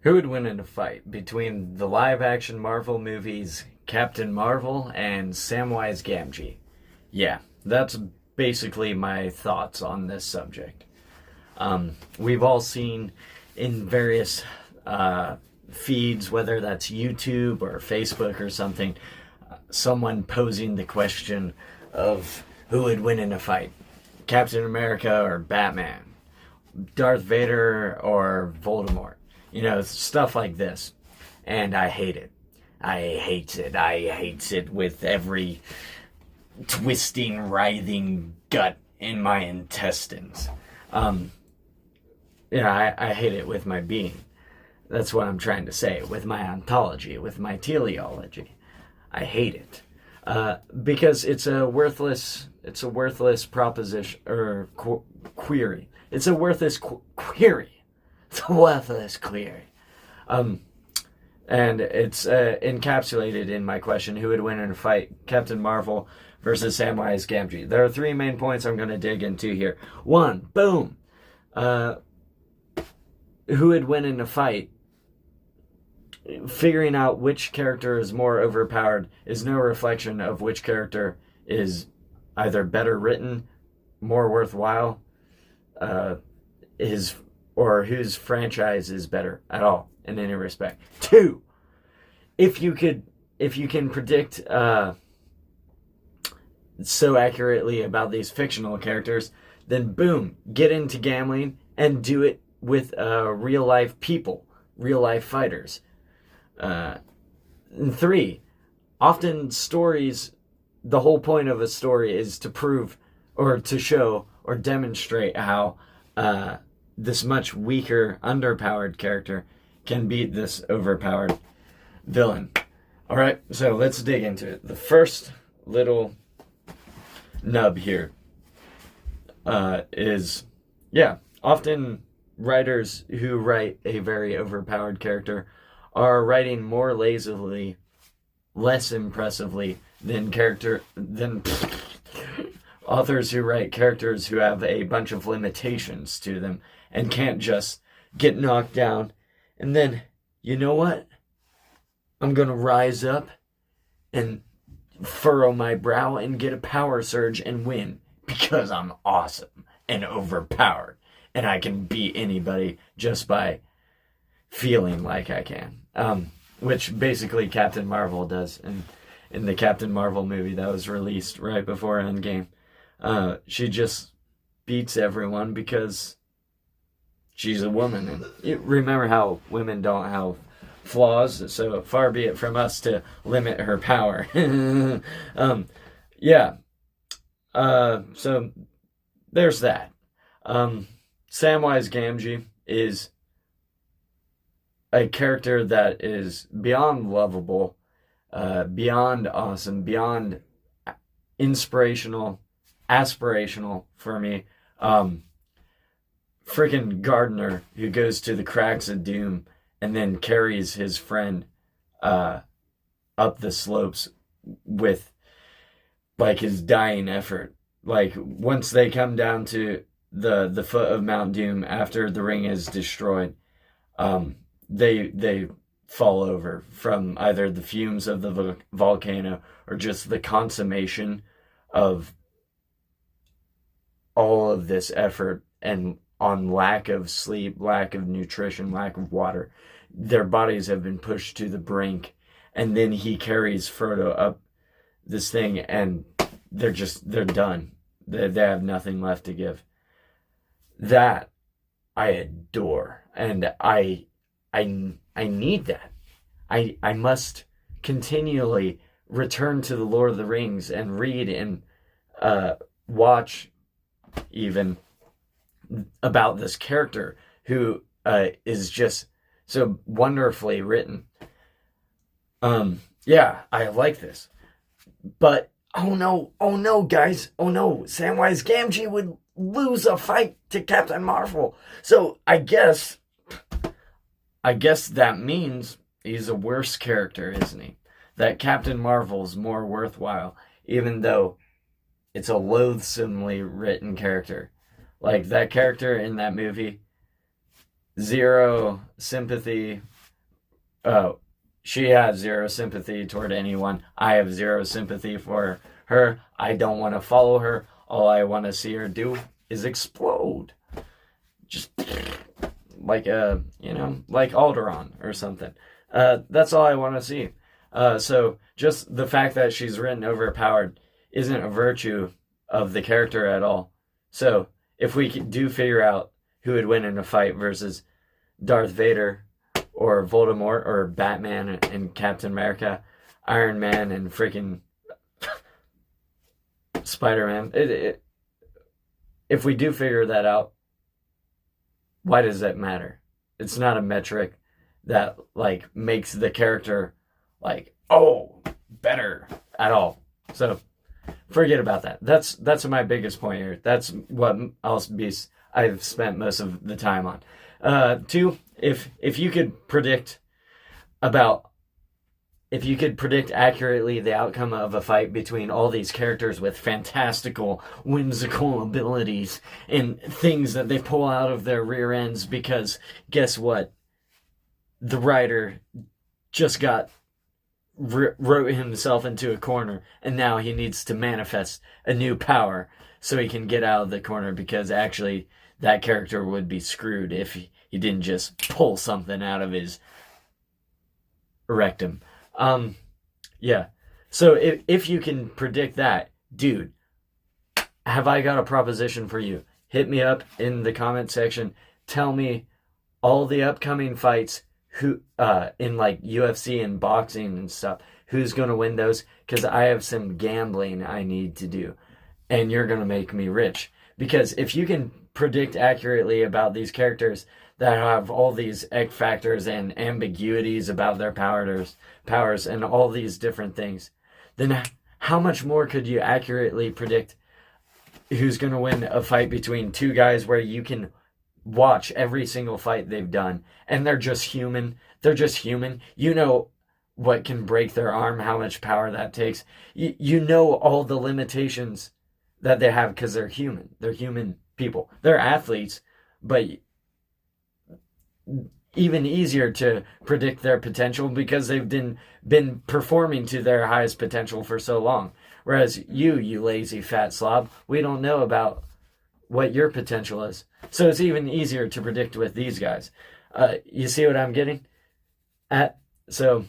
Who would win in a fight between the live-action Marvel movies Captain Marvel and Samwise Gamgee? Yeah, that's basically my thoughts on this subject. We've all seen in various feeds, whether that's YouTube or Facebook or something, someone posing the question of who would win in a fight, Captain America or Batman, Darth Vader or Voldemort. Stuff like this. And I hate it. I hate it. I hate it with every twisting, writhing gut in my intestines. I hate it with my being. That's what I'm trying to say. With my ontology, with my teleology. I hate it. Because it's a worthless proposition, or query. It's a worthless query. It's a worthless query. And it's encapsulated in my question: who would win in a fight, Captain Marvel versus Samwise Gamgee? There are three main points I'm going to dig into here. One, boom. Who would win in a fight? Figuring out which character is more overpowered is no reflection of which character is either better written, more worthwhile, or whose franchise is better at all in any respect. Two, if you can predict so accurately about these fictional characters, then boom, get into gambling and do it with real life people, real life fighters. And three, often stories, the whole point of a story is to prove or to show or demonstrate how this much weaker, underpowered character can beat this overpowered villain. All right, so let's dig into it. The first little nub here is, often writers who write a very overpowered character are writing more lazily, less impressively than authors who write characters who have a bunch of limitations to them and can't just get knocked down and then, you know what? I'm going to rise up and furrow my brow and get a power surge and win because I'm awesome and overpowered and I can beat anybody just by feeling like I can. Which basically Captain Marvel does in the Captain Marvel movie that was released right before Endgame. She just beats everyone because she's a woman. And remember how women don't have flaws, so far be it from us to limit her power. So there's that. Samwise Gamgee is a character that is beyond lovable, beyond awesome, beyond inspirational, aspirational for me. Freaking gardener who goes to the cracks of doom and then carries his friend up the slopes with like his dying effort. Like once they come down to the foot of Mount Doom after the ring is destroyed, they fall over from either the fumes of the volcano or just the consummation of all of this effort and on lack of sleep, lack of nutrition, lack of water. Their bodies have been pushed to the brink, and then he carries Frodo up this thing and they're done. They have nothing left to give. That I adore, and I need that. I must continually return to the Lord of the Rings and read and watch even about this character who is just so wonderfully written. I like this. But oh no, guys, Samwise Gamgee would lose a fight to Captain Marvel. So I guess that means he's a worse character, isn't he? That Captain Marvel's more worthwhile, even though it's a loathsomely written character. Like that character in that movie, zero sympathy, she has zero sympathy toward anyone. I have zero sympathy for her. I don't want to follow her. All I want to see her do is explode. Just like like Alderaan or something. That's all I want to see. So just the fact that she's written overpowered isn't a virtue of the character at all. So if we do figure out who would win in a fight versus Darth Vader or Voldemort or Batman and Captain America, Iron Man and freaking Spider-Man, if we do figure that out, why does that matter? It's not a metric that like makes the character like, oh, better at all. So forget about that. That's my biggest point here. That's what I've spent most of the time on. 2, if you could predict accurately the outcome of a fight between all these characters with fantastical, whimsical abilities and things that they pull out of their rear ends because guess what? The writer just wrote himself into a corner and now he needs to manifest a new power so he can get out of the corner because actually that character would be screwed if he didn't just pull something out of his rectum. Yeah. So if you can predict that, dude, have I got a proposition for you? Hit me up in the comment section. Tell me all the upcoming fights who in like UFC and boxing and stuff. Who's going to win those? Because I have some gambling I need to do. And you're going to make me rich. Because if you can predict accurately about these characters that have all these X factors and ambiguities about their powers and all these different things, then how much more could you accurately predict who's going to win a fight between two guys where you can watch every single fight they've done and they're just human. They're just human. You know what can break their arm, how much power that takes. You know all the limitations that they have because they're human. They're human people. They're athletes, but even easier to predict their potential because they've been performing to their highest potential for so long. Whereas you lazy fat slob, we don't know about what your potential is. So it's even easier to predict with these guys. You see what I'm getting at? So,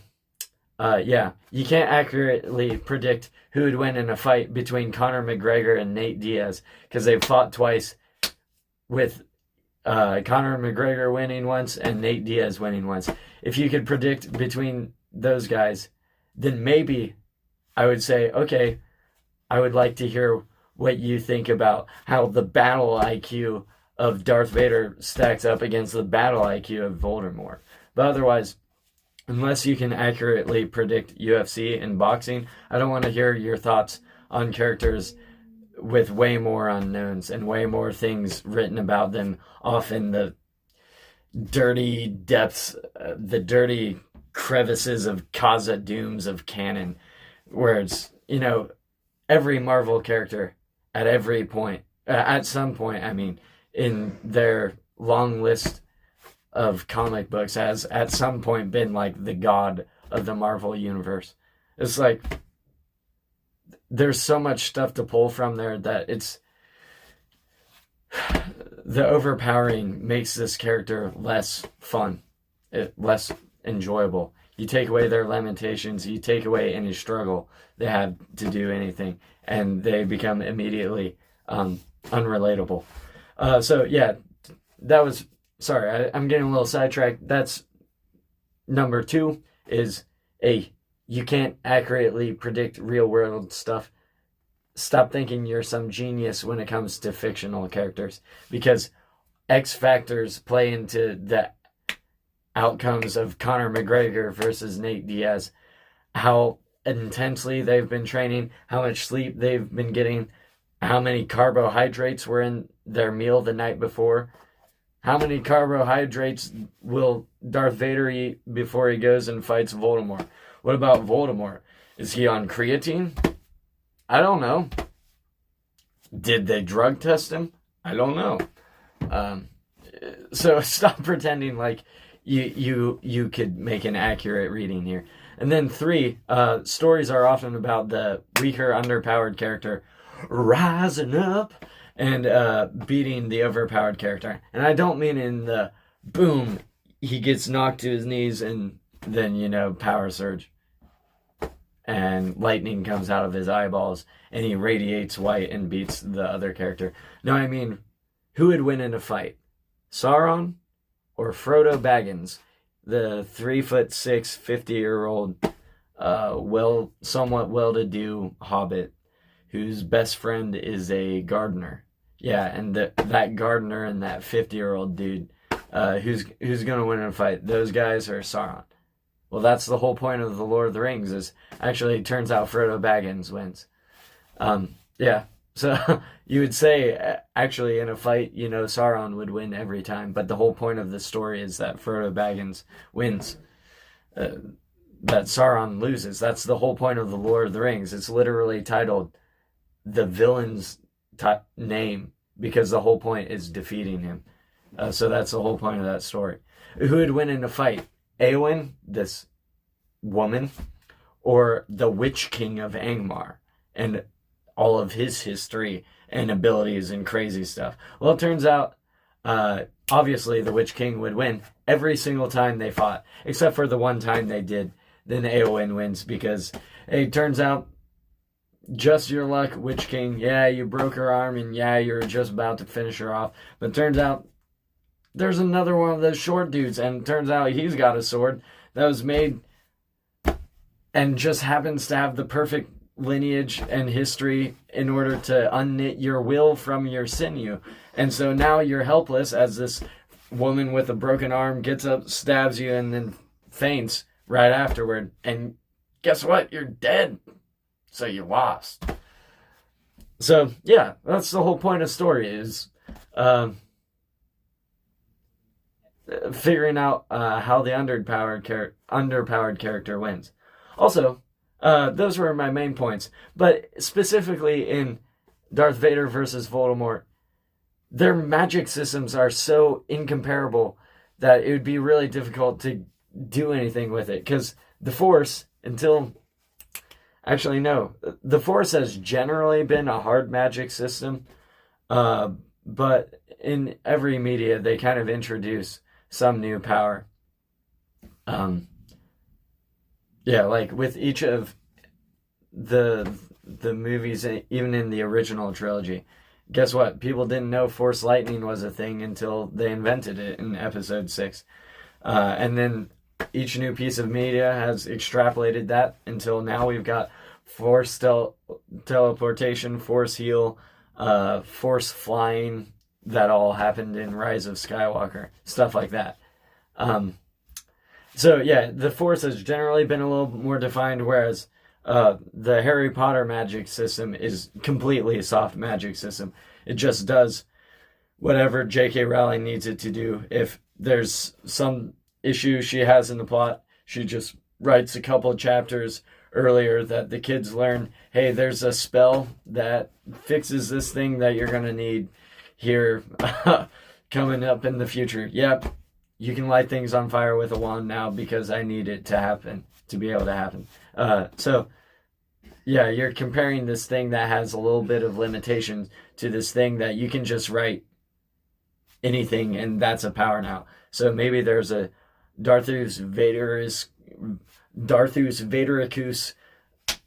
yeah, you can't accurately predict who would win in a fight between Conor McGregor and Nate Diaz because they've fought twice with Conor McGregor winning once and Nate Diaz winning once. If you could predict between those guys, then maybe I would say, okay, I would like to hear what you think about how the battle IQ of Darth Vader stacks up against the battle IQ of Voldemort. But otherwise, unless you can accurately predict UFC and boxing, I don't want to hear your thoughts on characters with way more unknowns and way more things written about them off in the dirty depths, the dirty crevices of Khazad-dûms of canon, where it's, every Marvel character at every point, at some point, in their long list of comic books has at some point been like the god of the Marvel universe. It's like there's so much stuff to pull from there that it's the overpowering makes this character less fun, less enjoyable. You take away their lamentations, you take away any struggle they have to do anything, and they become immediately unrelatable. So yeah, that was, sorry, I'm getting a little sidetracked. That's number 2 is you can't accurately predict real world stuff. Stop thinking you're some genius when it comes to fictional characters, because X factors play into the outcomes of Conor McGregor versus Nate Diaz. How intensely they've been training, how much sleep they've been getting, how many carbohydrates were in their meal the night before. How many carbohydrates will Darth Vader eat before he goes and fights Voldemort? What about Voldemort? Is he on creatine? I don't know. Did they drug test him? I don't know. So stop pretending like you could make an accurate reading here. And then 3, stories are often about the weaker, underpowered character rising up and beating the overpowered character. And I don't mean in the boom, he gets knocked to his knees and then, power surge. And lightning comes out of his eyeballs and he radiates white and beats the other character. No, I mean, who would win in a fight? Sauron or Frodo Baggins, the 3'6", 50-year-old, somewhat well-to-do hobbit whose best friend is a gardener. Yeah, and that gardener and that 50-year-old dude, who's going to win in a fight? Those guys or Sauron? Well, that's the whole point of the Lord of the Rings. Is actually it turns out Frodo Baggins wins. Yeah. So you would say actually in a fight, Sauron would win every time, but the whole point of the story is that Frodo Baggins wins. That Sauron loses. That's the whole point of the Lord of the Rings. It's literally titled the villain's name because the whole point is defeating him. So that's the whole point of that story. Who would win in a fight? Eowyn, this woman, or the Witch King of Angmar and all of his history and abilities and crazy stuff? Well, it turns out, obviously, the Witch King would win every single time they fought, except for the one time they did. Then Eowyn wins because it turns out, just your luck, Witch King. Yeah, you broke her arm, and yeah, you're just about to finish her off. But it turns out, there's another one of those short dudes, and it turns out he's got a sword that was made and just happens to have the perfect lineage and history in order to unknit your will from your sinew. And so now you're helpless as this woman with a broken arm gets up, stabs you, and then faints right afterward. And guess what? You're dead. So you lost. So, yeah, that's the whole point of story is figuring out how the underpowered character wins. Also, those were my main points. But specifically in Darth Vader versus Voldemort, their magic systems are so incomparable that it would be really difficult to do anything with it. Because the Force, actually, no. The Force has generally been a hard magic system. But in every media, they kind of introduce some new power. Yeah, like with each of the movies, even in the original trilogy, guess what? People didn't know Force lightning was a thing until they invented it in Episode 6. And then each new piece of media has extrapolated that until now we've got Force teleportation, Force heal, Force flying. That all happened in Rise of Skywalker. Stuff like that. So yeah, the Force has generally been a little more defined, whereas the Harry Potter magic system is completely a soft magic system. It just does whatever J.K. Rowling needs it to do. If there's some issue she has in the plot, she just writes a couple chapters earlier that the kids learn, hey, there's a spell that fixes this thing that you're going to need here coming up in the future. Yep, you can light things on fire with a wand now because I need it to happen, to be able to happen. So, yeah, you're comparing this thing that has a little bit of limitations to this thing that you can just write anything and that's a power now. So maybe there's a Darthus Vadericus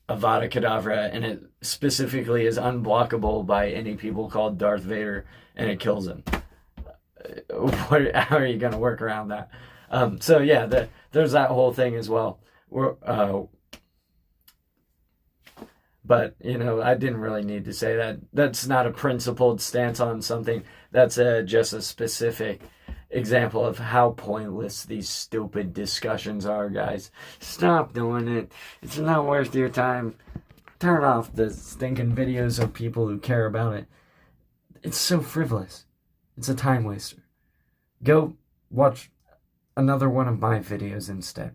Avada Kedavra, and it specifically is unblockable by any people called Darth Vader, and it kills him. How are you going to work around that? So yeah, there's that whole thing as well. But, I didn't really need to say that. That's not a principled stance on something. That's just a specific example of how pointless these stupid discussions are, guys. Stop doing it. It's not worth your time. Turn off the stinking videos of people who care about it. It's so frivolous. It's a time waster. Go watch another one of my videos instead.